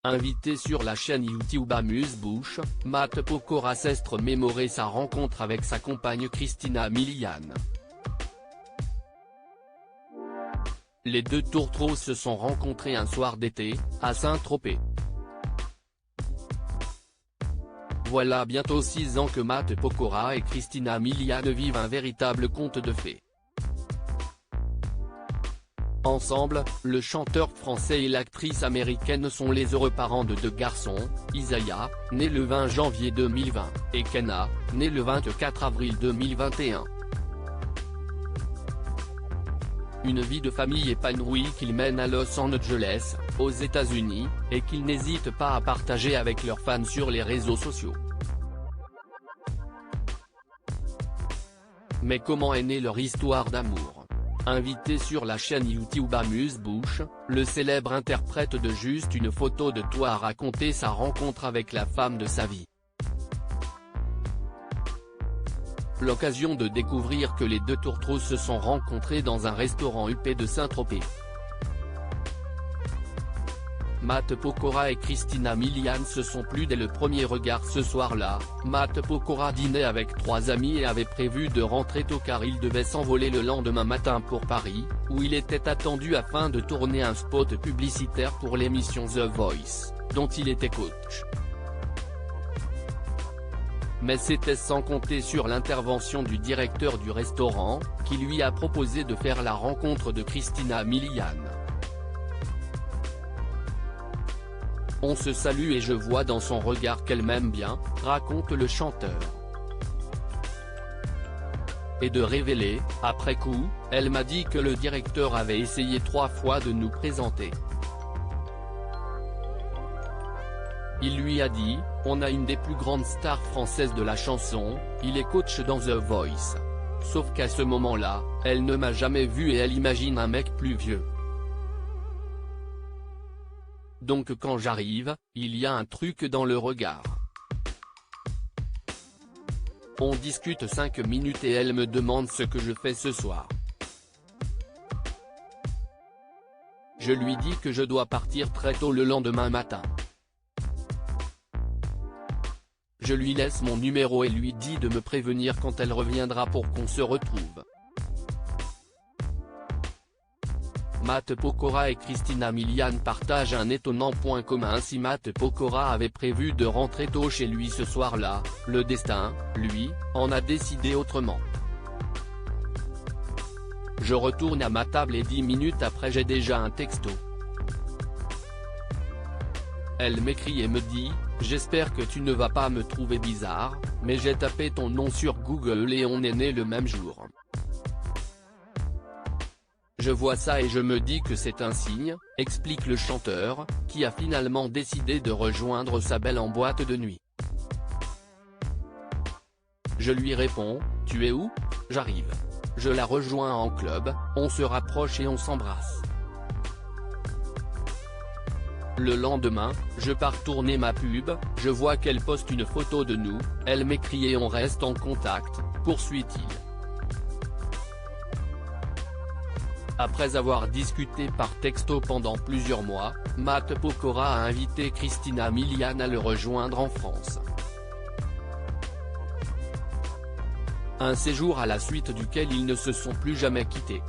Invité sur la chaîne YouTube Amuse-Bouche, Matt Pokora s'est remémoré sa rencontre avec sa compagne Christina Milian. Les deux tourtereaux se sont rencontrés un soir d'été, à Saint-Tropez. Voilà bientôt 6 ans que Matt Pokora et Christina Milian vivent un véritable conte de fées. Ensemble, le chanteur français et l'actrice américaine sont les heureux parents de 2 garçons, Isaiah, né le 20 janvier 2020, et Kenna, né le 24 avril 2021. Une vie de famille épanouie qu'ils mènent à Los Angeles, aux États-Unis, et qu'ils n'hésitent pas à partager avec leurs fans sur les réseaux sociaux. Mais comment est née leur histoire d'amour ? Invité sur la chaîne YouTube Amuse-Bouche, le célèbre interprète de Juste une photo de toi a raconté sa rencontre avec la femme de sa vie. L'occasion de découvrir que les deux tourtereaux se sont rencontrés dans un restaurant huppé de Saint-Tropez. Matt Pokora et Christina Milian se sont plu dès le premier regard ce soir-là. Matt Pokora dînait avec 3 amis et avait prévu de rentrer tôt car il devait s'envoler le lendemain matin pour Paris, où il était attendu afin de tourner un spot publicitaire pour l'émission The Voice, dont il était coach. Mais c'était sans compter sur l'intervention du directeur du restaurant, qui lui a proposé de faire la rencontre de Christina Milian. On se salue et je vois dans son regard qu'elle m'aime bien, raconte le chanteur. Et de révéler, après coup, elle m'a dit que le directeur avait essayé 3 fois de nous présenter. Il lui a dit, on a une des plus grandes stars françaises de la chanson, il est coach dans The Voice. Sauf qu'à ce moment-là, elle ne m'a jamais vu et elle imagine un mec plus vieux. Donc quand j'arrive, il y a un truc dans le regard. On discute 5 minutes et elle me demande ce que je fais ce soir. Je lui dis que je dois partir très tôt le lendemain matin. Je lui laisse mon numéro et lui dis de me prévenir quand elle reviendra pour qu'on se retrouve. Matt Pokora et Christina Milian partagent un étonnant point commun. Si Matt Pokora avait prévu de rentrer tôt chez lui ce soir-là, le destin, lui, en a décidé autrement. Je retourne à ma table et 10 minutes après j'ai déjà un texto. Elle m'écrit et me dit, j'espère que tu ne vas pas me trouver bizarre, mais j'ai tapé ton nom sur Google et on est né le même jour. Je vois ça et je me dis que c'est un signe, explique le chanteur, qui a finalement décidé de rejoindre sa belle en boîte de nuit. Je lui réponds, tu es où ? J'arrive. Je la rejoins en club, on se rapproche et on s'embrasse. Le lendemain, je pars tourner ma pub, je vois qu'elle poste une photo de nous, elle m'écrit et on reste en contact, poursuit-il. Après avoir discuté par texto pendant plusieurs mois, Matt Pokora a invité Christina Milian à le rejoindre en France. Un séjour à la suite duquel ils ne se sont plus jamais quittés.